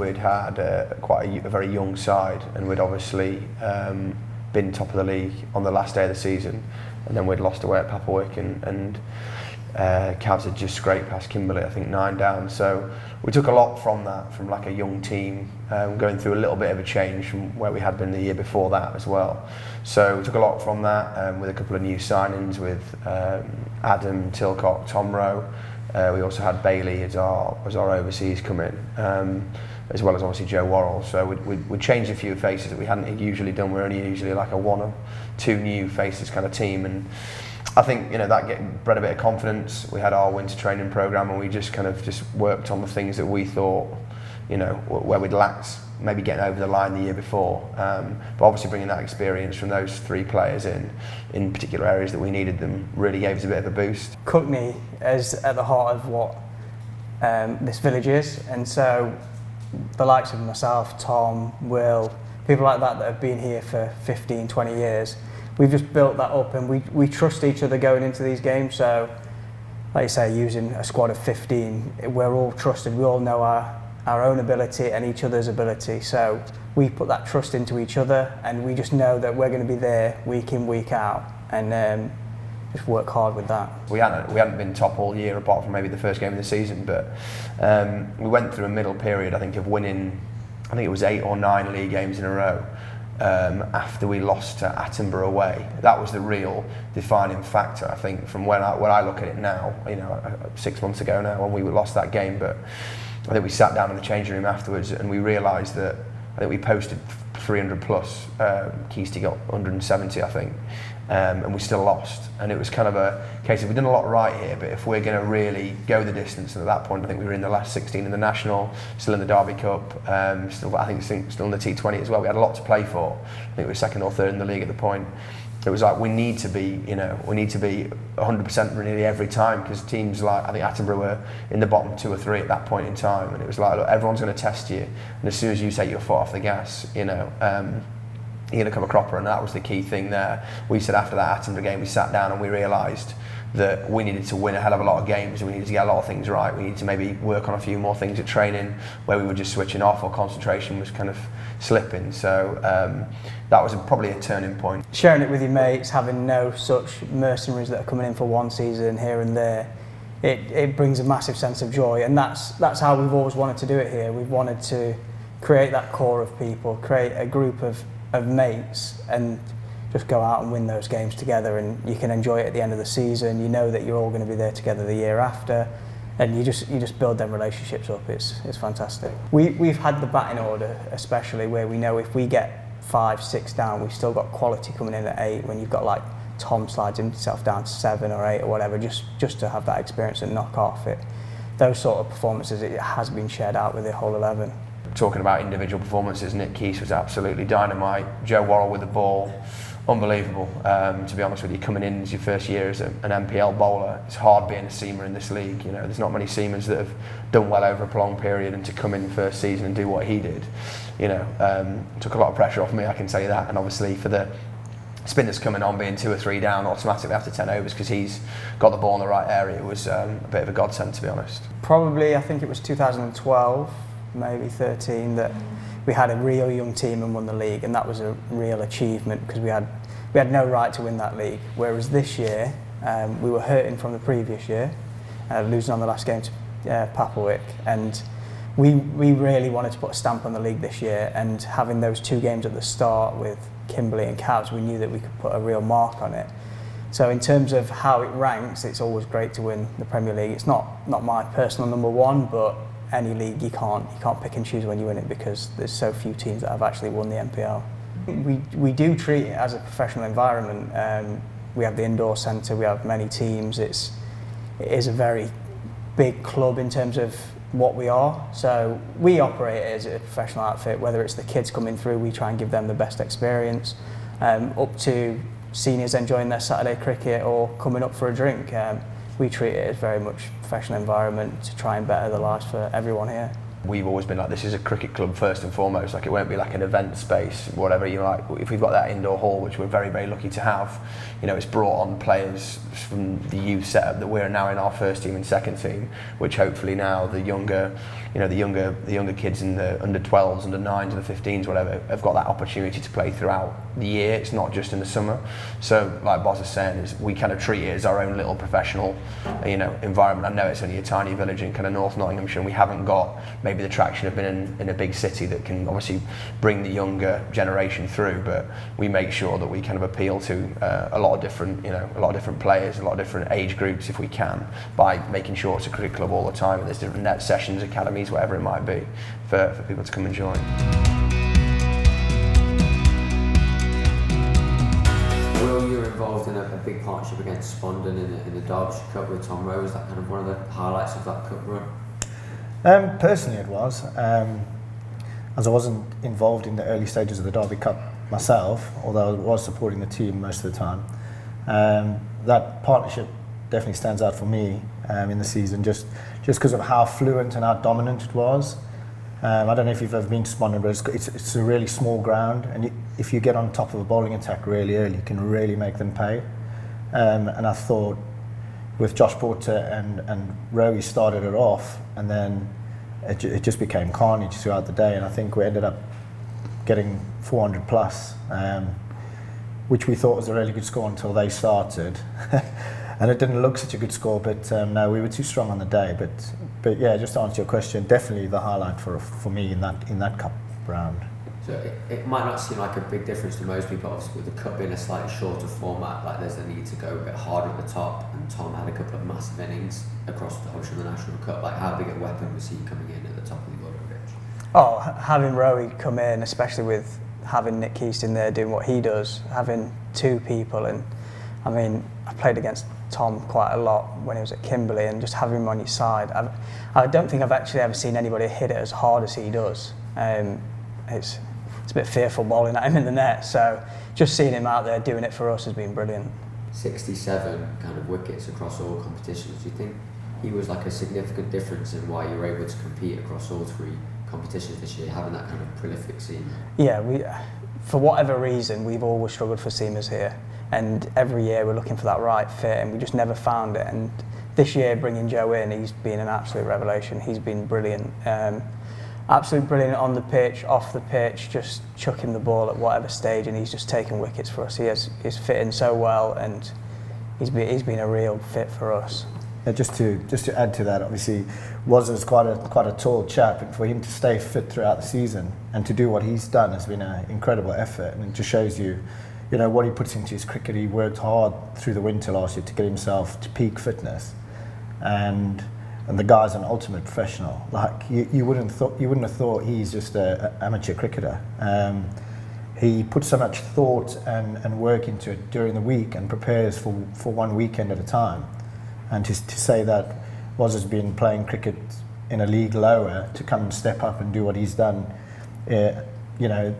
we'd had quite a very young side, and we'd obviously been top of the league on the last day of the season, and then we'd lost away at Papelwick, and Cavs had just scraped past Kimberley, I think 9 down. So we took a lot from that, from like a young team, going through a little bit of a change from where we had been the year before that as well. So we took a lot from that, with a couple of new signings with Adam Tilcock, Tom Rowe. We also had Bailey as our overseas come in, as well as obviously Joe Worrell. So we changed a few faces that we hadn't usually done. We're only usually like a 1 or 2 new faces kind of team, and I think that bred a bit of confidence. We had our winter training program, and we just worked on the things that we thought, where we'd lacked maybe getting over the line the year before. But obviously bringing that experience from those 3 players in particular areas that we needed them really gave us a bit of a boost. Cuckney is at the heart of what this village is, and so the likes of myself, Tom, Will, people like that have been here for 15, 20 years, we've just built that up, and we trust each other going into these games. So, like you say, using a squad of 15, we're all trusted. We all know our own ability and each other's ability. So we put that trust into each other, and we just know that we're going to be there week in, week out, and just work hard with that. We hadn't been top all year, apart from maybe the first game of the season, but we went through a middle period, I think, of winning, I think it was 8 or 9 league games in a row. After we lost to Attenborough away, that was the real defining factor, I think, from when I look at it now. 6 months ago now, when we lost that game, but I think we sat down in the changing room afterwards, and we realised that I think we posted 300 plus. Keasty got 170, I think, and we still lost. And it was kind of a case of we've done a lot right here, but if we're going to really go the distance, and at that point I think we were in the last 16 in the National, still in the Derby Cup, still in the T20 as well. We had a lot to play for. I think we were 2nd or 3rd in the league at the point. It was like we need to be 100% nearly every time, because teams like, I think Attenborough were in the bottom 2 or 3 at that point in time, and it was like, look, everyone's going to test you, and as soon as you take your foot off the gas, you're going to come a cropper, and that was the key thing there. We said after that Attenborough game, we sat down and we realised that we needed to win a hell of a lot of games, and we needed to get a lot of things right. We needed to maybe work on a few more things at training where we were just switching off, or concentration was kind of slipping. So that was probably a turning point. Sharing it with your mates, having no such mercenaries that are coming in for one season here and there, it brings a massive sense of joy, and that's how we've always wanted to do it here. We've wanted to create that core of people, create a group of mates, and just go out and win those games together, and you can enjoy it at the end of the season. You know that you're all going to be there together the year after, and you just build them relationships up. It's fantastic. We've had the batting order, especially where we know if we get 5, 6 down, we've still got quality coming in at 8. When you've got like Tom slides himself down to 7 or 8 or whatever, just to have that experience and knock off it. Those sort of performances, it has been shared out with the whole 11. Talking about individual performances, Nick Keese was absolutely dynamite. Joe Worrell with the ball, unbelievable. To be honest with you, coming in as your first year as an NPL bowler, it's hard being a seamer in this league. There's not many seamers that have done well over a prolonged period, and to come in first season and do what he did, took a lot of pressure off me, I can say that. And obviously for the spinners coming on, being 2 or 3 down automatically after 10 overs, because he's got the ball in the right area, it was a bit of a godsend, to be honest. Probably, I think it was 2012. Maybe 13, that we had a real young team and won the league, and that was a real achievement, because we had no right to win that league. Whereas this year, we were hurting from the previous year, losing on the last game to Papelwick, and we really wanted to put a stamp on the league this year, and having those 2 games at the start with Kimberley and Cavs, we knew that we could put a real mark on it. So in terms of how it ranks, it's always great to win the Premier League. It's not my personal number 1, but any league you can't pick and choose when you win it, because there's so few teams that have actually won the NPL. We do treat it as a professional environment. We have the indoor centre, we have many teams. It is a very big club in terms of what we are. So we operate as a professional outfit. Whether it's the kids coming through, we try and give them the best experience, up to seniors enjoying their Saturday cricket or coming up for a drink. We treat it as very much a professional environment to try and better the lives for everyone here. we've always been like, this is a cricket club first and foremost. Like, it won't be like an event space, whatever. You know, like, if we've got that indoor hall, which we're very, very lucky to have, you know, it's brought on players from the youth setup that we're now in our first team and second team, which hopefully now the younger kids in the under 12s, under 9s, under 15s, whatever, have got that opportunity to play throughout the year. It's not just in the summer. So, like Boz is saying, is we kind of treat it as our own little professional, you know, environment. I know it's only a tiny village in kind of North Nottinghamshire, and we haven't got maybe the traction of being in a big city that can obviously bring the younger generation through, but we make sure that we kind of appeal to a lot of different players, a lot of different age groups if we can, by making sure it's a cricket club all the time, and there's different net sessions, academies, whatever it might be, for people to come and join. Will, you were involved in a big partnership against Spondon in the Derbyshire Cup with Tom Rowe. Was that kind of one of the highlights of that cup run? Personally it was, as I wasn't involved in the early stages of the Derby Cup myself, although I was supporting the team most of the time. That partnership definitely stands out for me in the season, just because of how fluent and how dominant it was. I don't know if you've ever been to Spondon, but it's a really small ground, and if you get on top of a bowling attack really early, you can really make them pay. And I thought, with Josh Porter and Rowie started it off, and then it just became carnage throughout the day, and I think we ended up getting 400 plus, which we thought was a really good score until they started. And it didn't look such a good score, but no, we were too strong on the day. But yeah, just to answer your question, definitely the highlight for me in that cup round. So it might not seem like a big difference to most people, obviously with the cup being a slightly shorter format, like there's a need to go a bit harder at the top, and Tom had a couple of massive innings across the whole of the National Cup. Like, how big a weapon was he coming in at the top of the order pitch? Oh, having Rowie come in, especially with having Nick Keaston there doing what he does, having two people, and I mean, I played against Tom quite a lot when he was at Kimberley, and just having him on your side, I don't think I've actually ever seen anybody hit it as hard as he does. It's a bit fearful bowling at him in the net, so just seeing him out there doing it for us has been brilliant. 67 kind of wickets across all competitions. Do you think he was like a significant difference in why you were able to compete across all three competitions this year, having that kind of prolific seamer? Yeah, for whatever reason, we've always struggled for seamers here, and every year we're looking for that right fit, and we just never found it. And this year, bringing Joe in, he's been an absolute revelation. He's been brilliant. Absolutely brilliant on the pitch, off the pitch, just chucking the ball at whatever stage, and he's just taking wickets for us. He's fitting so well, and he's been a real fit for us. Yeah, just to add to that, obviously, was quite a tall chap, and for him to stay fit throughout the season and to do what he's done has been an incredible effort, and it just shows you know, what he puts into his cricket. He worked hard through the winter last year to get himself to peak fitness, and the guy's an ultimate professional. Like, you wouldn't have thought he's just an amateur cricketer. He puts so much thought and work into it during the week and prepares for one weekend at a time. And to say that Woz has been playing cricket in a league lower, to come and step up and do what he's done, you know,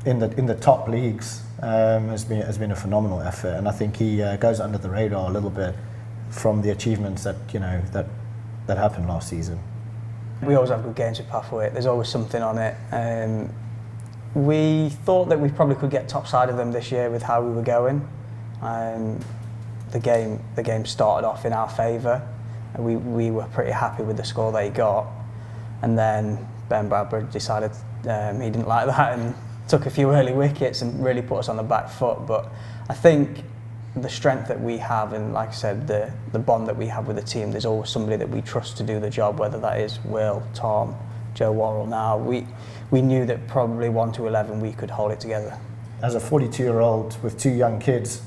in the top leagues, has been a phenomenal effort. And I think he goes under the radar a little bit from the achievements that, you know, that happened last season. We always have good games with Pathway. There's always something on it. We thought that we probably could get top side of them this year with how we were going. The game started off in our favour, and we were pretty happy with the score they got. And then Ben Bradbury decided he didn't like that and took a few early wickets and really put us on the back foot. But I think the strength that we have, and like I said, the bond that we have with the team, there's always somebody that we trust to do the job, whether that is Will, Tom, Joe Worrell now. We knew that probably 1 to 11 we could hold it together. As a 42-year-old with 2 young kids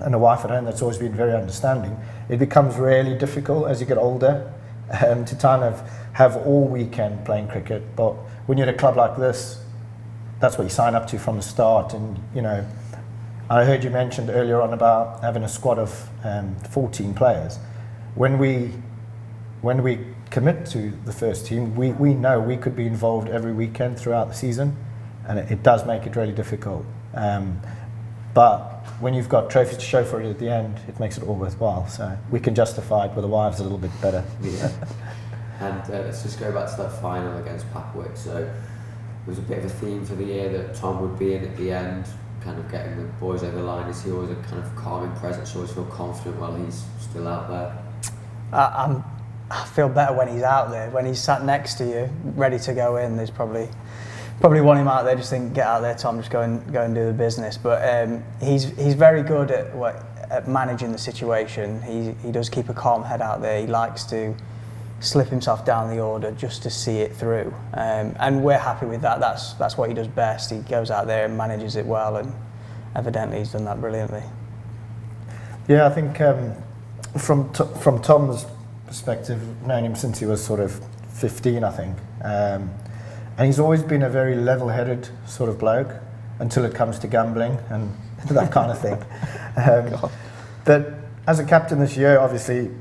and a wife at home that's always been very understanding, it becomes really difficult as you get older to kind of have all weekend playing cricket. But when you're at a club like this, that's what you sign up to from the start. And, you know, I heard you mentioned earlier on about having a squad of 14 players. When we commit to the first team, we know we could be involved every weekend throughout the season, and it does make it really difficult. But when you've got trophies to show for it at the end, it makes it all worthwhile. So we can justify it with the wives a little bit better. And let's just go back to that final against Papwick. So it was a bit of a theme for the year that Tom would be in at the end, kind of getting the boys over the line. Is he always a kind of calming presence? Always feel confident while he's still out there? I feel better when he's out there. When he's sat next to you, ready to go in, there's probably want him out there. Just think, get out there, Tom. Just go and do the business. But he's very good at managing the situation. He does keep a calm head out there. He likes to slip himself down the order just to see it through, and we're happy with that. That's what he does best. He goes out there and manages it well, and evidently he's done that brilliantly. Yeah, I think from Tom's perspective, known him since he was sort of 15, I think, and he's always been a very level-headed sort of bloke until it comes to gambling and that kind of thing. But as a captain this year, obviously,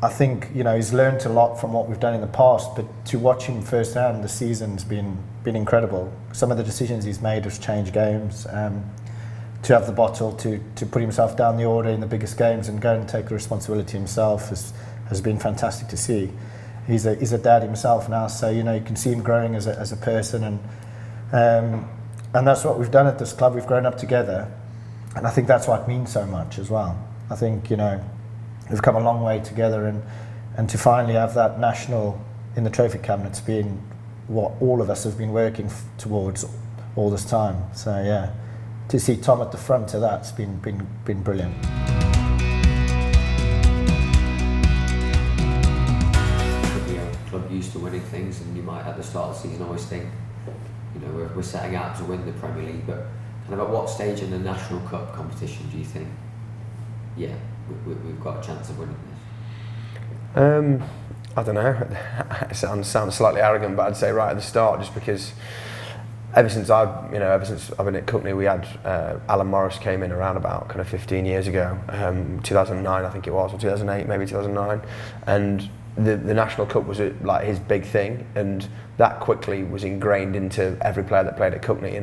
I think he's learned a lot from what we've done in the past. But to watch him firsthand, the season's been incredible. Some of the decisions he's made have changed games. To have the bottle, to put himself down the order in the biggest games and go and take the responsibility himself has been fantastic to see. He's a dad himself now, so you can see him growing as a person, and that's what we've done at this club. We've grown up together, and I think that's why it means so much as well. I think we've come a long way together, and to finally have that national in the trophy cabinet's been what all of us have been working towards all this time. So yeah, to see Tom at the front of that's been brilliant. Club used to winning things, and you might at the start of the season always think, we're setting out to win the Premier League, but kind of at what stage in the National Cup competition do you think, we've got a chance of winning this? I don't know. It sounds slightly arrogant, but I'd say right at the start, just because ever since I've been at Cuckney, we had Alan Morris came in around about kind of 15 years ago, 2009 I think it was, or 2008, maybe 2009, and the National Cup was like his big thing, and that quickly was ingrained into every player that played at Cuckney.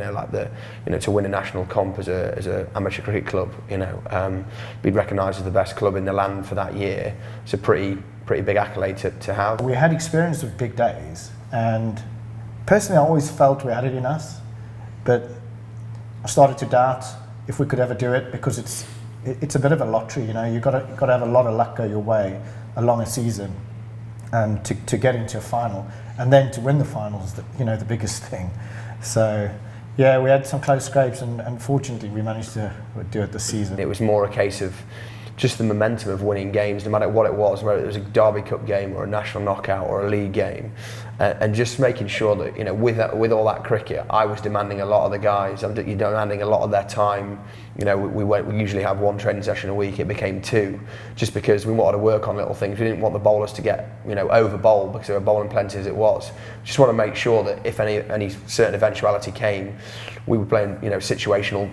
To win a national comp as a amateur cricket club, be recognised as the best club in the land for that year. It's a pretty big accolade to have. We had experience of big days, and personally, I always felt we had it in us, but I started to doubt if we could ever do it, because it's a bit of a lottery. You've got to have a lot of luck go your way along a season, and to get into a final, and then to win the finals, the biggest thing. So yeah, we had some close scrapes, and fortunately we managed to do it this season. It was more a case of just the momentum of winning games, no matter what it was, whether it was a Derby Cup game or a national knockout or a league game, and just making sure that with all that cricket, I was demanding a lot of the guys. I'm demanding a lot of their time. We usually have one training session a week. It became two, just because we wanted to work on little things. We didn't want the bowlers to get over bowl, because they were bowling plenty as it was. Just want to make sure that if any certain eventuality came, we were playing situational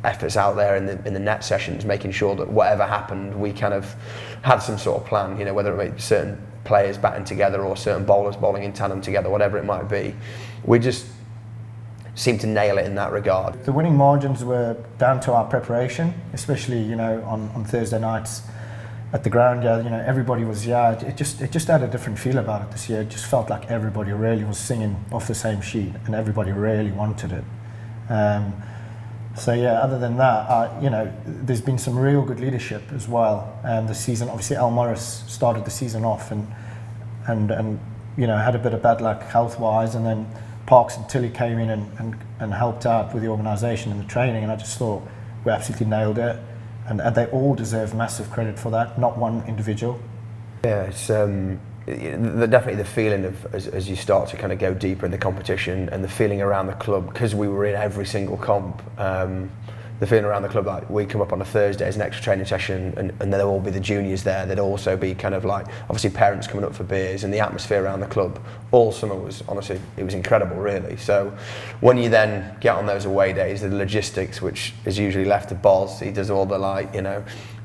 efforts out there in the net sessions, making sure that whatever happened, we kind of had some sort of plan, whether it be certain players batting together or certain bowlers bowling in tandem together, whatever it might be. We just seemed to nail it in that regard. The winning margins were down to our preparation, especially on Thursday nights at the ground. Everybody was it just had a different feel about it this year. It just felt like everybody really was singing off the same sheet, and everybody really wanted it. So yeah, other than that, there's been some real good leadership as well. The season, obviously, Al Morris started the season off and had a bit of bad luck health-wise, and then Parks and Tilly came in and helped out with the organisation and the training, and I just thought we absolutely nailed it, and they all deserve massive credit for that, not one individual. Yeah, it's definitely the feeling of as you start to kind of go deeper in the competition, and the feeling around the club, because we were in every single comp. The feeling around the club, like we come up on a Thursday as an extra training session, and there'll all be the juniors there. There'd also be kind of like obviously parents coming up for beers, and the atmosphere around the club all summer was honestly, it was incredible, really. So when you then get on those away days, the logistics, which is usually left to Boz, he does all the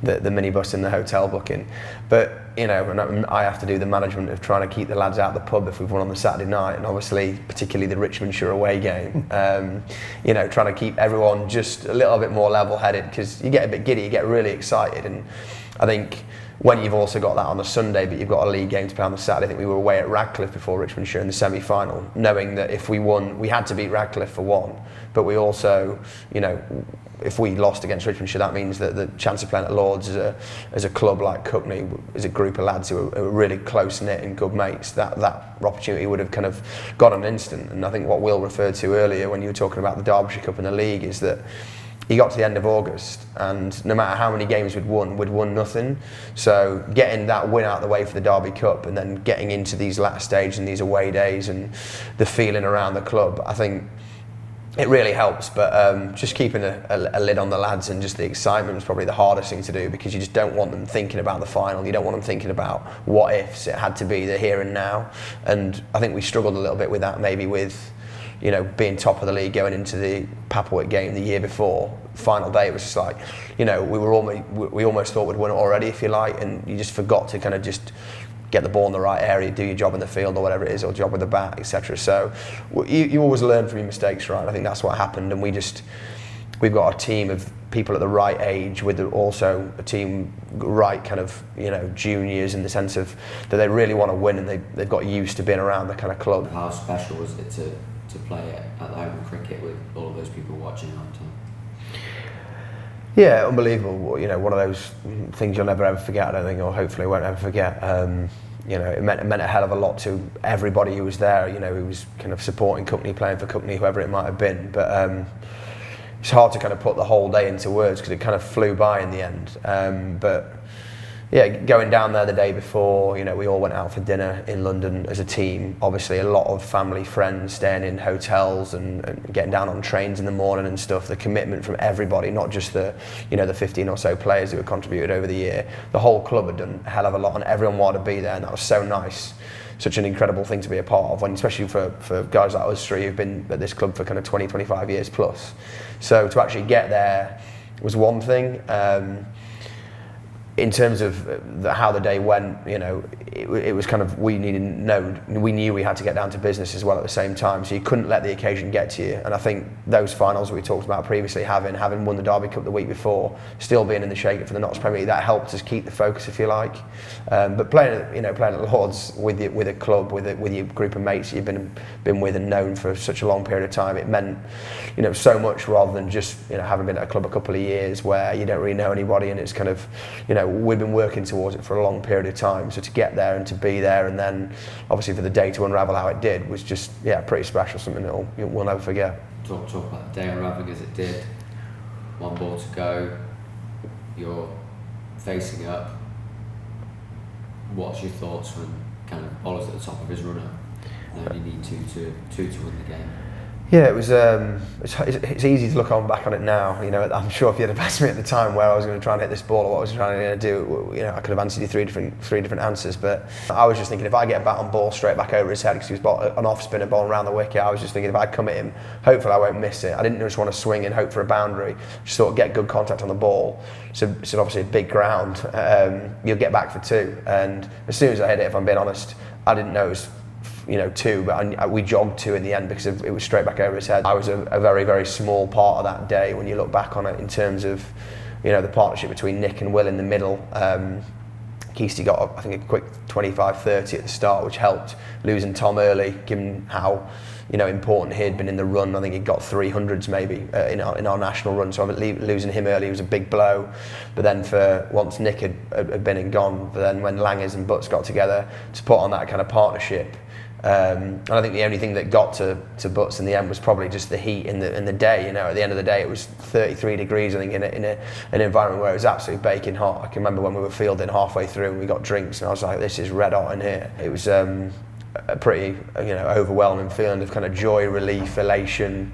the minibus and the hotel booking, but and I have to do the management of trying to keep the lads out of the pub if we've won on the Saturday night, and obviously particularly the Richmondshire away game. Trying to keep everyone just a little bit more level-headed, because you get a bit giddy, you get really excited, and I think when you've also got that on the Sunday, but you've got a league game to play on the Saturday. I think we were away at Radcliffe before Richmondshire in the semi-final, knowing that if we won, we had to beat Radcliffe for one, but we also, you know, if we lost against Richmondshire, that means that the chance of playing at Lords as a club like Cuckney, as a group of lads who are really close-knit and good mates, that opportunity would have kind of gone on an instant. And I think what Will referred to earlier when you were talking about the Derbyshire Cup and the league is that he got to the end of August and no matter how many games we'd won nothing. So getting that win out of the way for the Derby Cup and then getting into these last stages and these away days and the feeling around the club, I think it really helps. But just keeping a lid on the lads and just the excitement is probably the hardest thing to do, because you just don't want them thinking about the final. You don't want them thinking about what ifs. It had to be the here and now. And I think we struggled a little bit with that, maybe with, you know, being top of the league going into the Papelwick game the year before. Final day, it was just like, you know, we almost thought we'd won it already, if you like, and you just forgot to kind of just get the ball in the right area, do your job in the field or whatever it is, or job with the bat, etc. So you always learn from your mistakes, right? I think that's what happened, and we've got a team of people at the right age with also a team right kind of, you know, juniors, in the sense of that they really want to win and they've got used to being around the kind of club. How special was it to play at the home cricket with all of those people watching all the time? Yeah, unbelievable. You know, one of those things you'll never ever forget, I don't think, or hopefully won't ever forget. You know, it meant a hell of a lot to everybody who was there, you know, who was kind of supporting Cuckney, playing for Cuckney, whoever it might have been. But it's hard to kind of put the whole day into words because it kind of flew by in the end. But yeah, going down there the day before, you know, we all went out for dinner in London as a team. Obviously, a lot of family, friends, staying in hotels and getting down on trains in the morning and stuff. The commitment from everybody, not just the 15 or so players who had contributed over the year. The whole club had done a hell of a lot, and everyone wanted to be there, and that was so nice. Such an incredible thing to be a part of, when, especially for guys like us three who've been at this club for kind of 20, 25 years plus. So to actually get there was one thing. In terms of how the day went, you know, it was kind of, we knew we had to get down to business as well at the same time, so you couldn't let the occasion get to you. And I think those finals we talked about previously, having won the Derby Cup the week before, still being in the shaker for the Notts Premier League, that helped us keep the focus, if you like. But playing at Lords with a club, with your group of mates you've been with and known for such a long period of time, it meant, you know, so much, rather than just, you know, having been at a club a couple of years where you don't really know anybody, and it's kind of, you know, we've been working towards it for a long period of time. So to get there and to be there, and then obviously for the day to unravel how it did, was just, yeah, pretty special, something that we'll never forget. Talk about the day unraveling as it did. One ball to go, you're facing up. What's your thoughts when kind of Bowler's at the top of his run-up? You only need two to win the game. Yeah, it was. It's easy to look back on it now. You know, I'm sure if you had asked me at the time where I was going to try and hit this ball or what I was trying to do, you know, I could have answered you three different answers. But I was just thinking, if I get a bat on ball straight back over his head, because he was an off-spinner ball around the wicket, I was just thinking, if I come at him, hopefully I won't miss it. I didn't just want to swing and hope for a boundary. Just sort of get good contact on the ball. So it's obviously a big ground. You'll get back for two. And as soon as I hit it, if I'm being honest, I didn't know it was, you know, two, but we jogged two in the end because it was straight back over his head. I was a very, very small part of that day when you look back on it, in terms of, you know, the partnership between Nick and Will in the middle. Keisty got, I think, a quick 25-30 at the start, which helped. Losing Tom early, given how, you know, important he had been in the run. I think he got 300s maybe in our national run, so losing him early was a big blow. But then once Nick had been and gone, but then when Langers and Butts got together to put on that kind of partnership, and I think the only thing that got to Butts in the end was probably just the heat in the day. You know, at the end of the day, it was 33 degrees. I think in an environment where it was absolutely baking hot. I can remember when we were fielding halfway through and we got drinks, and I was like, "This is red hot in here." It was a pretty, you know, overwhelming feeling of kind of joy, relief, elation.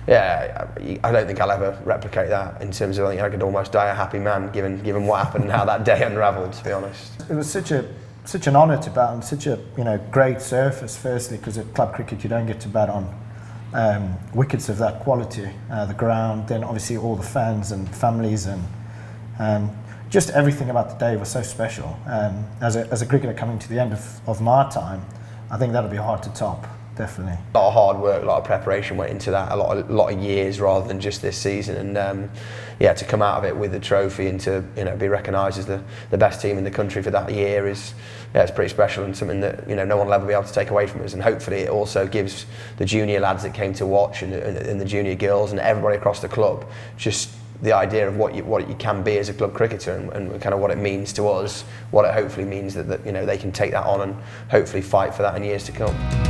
Yeah, I don't think I'll ever replicate that, in terms of, I think I could almost die a happy man given what happened and how that day unravelled, to be honest. It was such an honour to bat on such a, you know, great surface. Firstly, because at club cricket you don't get to bat on wickets of that quality. The ground, then obviously all the fans and families, and just everything about the day was so special. As a cricketer coming to the end of my time, I think that'll be hard to top. definitely. A lot of hard work, a lot of preparation went into that, a lot of years rather than just this season, and yeah, to come out of it with the trophy and to be recognised as the best team in the country for that year is it's pretty special and something that no one will ever be able to take away from us. And hopefully it also gives the junior lads that came to watch and the junior girls and everybody across the club just the idea of what you can be as a club cricketer and kind of what it means to us, what it hopefully means that they can take that on and hopefully fight for that in years to come.